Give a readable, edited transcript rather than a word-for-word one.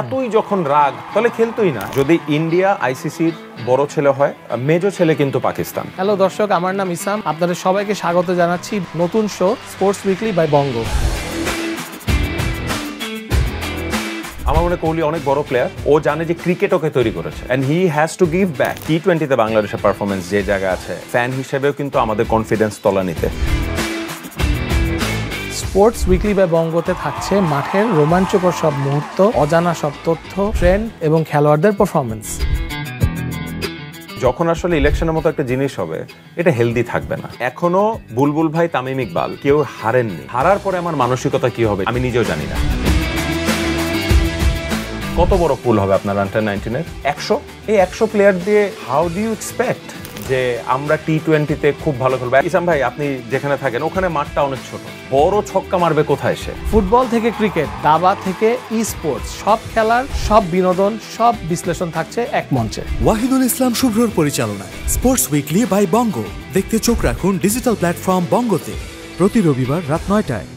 এতই যখন রাগ তাহলে খেলতোই না। যদি ইন্ডিয়া আইসিসির বড় ছেলে হয়, মেজো ছেলে কিন্তু পাকিস্তান। হ্যালো দর্শক, আমার নাম ইসাম, আপনাদের সবাইকে স্বাগত জানাচ্ছি নতুন শো স্পোর্টস উইকলি বাই বঙ্গ। আমার মনে কোহলি অনেক বড় প্লেয়ার, ও জানে যে ক্রিকেট ওকে তৈরি করেছে and he has to give back. টি-20তে বাংলাদেশের পারফরমেন্স যে জায়গা আছে, ফ্যান হিসেবেও কিন্তু আমাদের কনফিডেন্স তলানিতে। স্পোর্টস উইকলি বাই বঙ্গতে থাকছে মাঠের রোমাঞ্চকর সব মুহূর্ত, অজানা সব তথ্য, ট্রেন্ড এবং খেলোয়াড়দের পারফরমেন্স। যখন আসলে ইলেকশনের মতো একটা জিনিস হবে, এটা হেলদি থাকবে না। এখনো বুলবুল ভাই, তামিম ইকবাল কেউ হারেননি। হারার পরে আমার মানসিকতা কি হবে আমি নিজেও জানি না। কত বড় পুল হবে আপনার আন্ডার-19-এর? 100। এই 100 প্লেয়ার দিয়ে হাউ ডু ইউ এক্সপেক্ট যে আমরা টি-20তে খুব ভালো খেলবো? ইসাম ভাই, আপনি যেখানে থাকেন ওখানে মাঠটা অনেক ছোট, বড় ছক্কা মারবে কোথায় সে? ফুটবল থেকে ক্রিকেট, দাবা থেকে ই স্পোর্টস, সব খেলার সব বিনোদন, সব বিশ্লেষণ থাকছে এক মঞ্চে। ওয়াহিদুল ইসলাম শুভ্রর পরিচালনায় স্পোর্টস উইকলি বাই বঙ্গ দেখতে চোখ রাখুন ডিজিটাল প্ল্যাটফর্ম বঙ্গতে প্রতি রবিবার রাত 9টায়।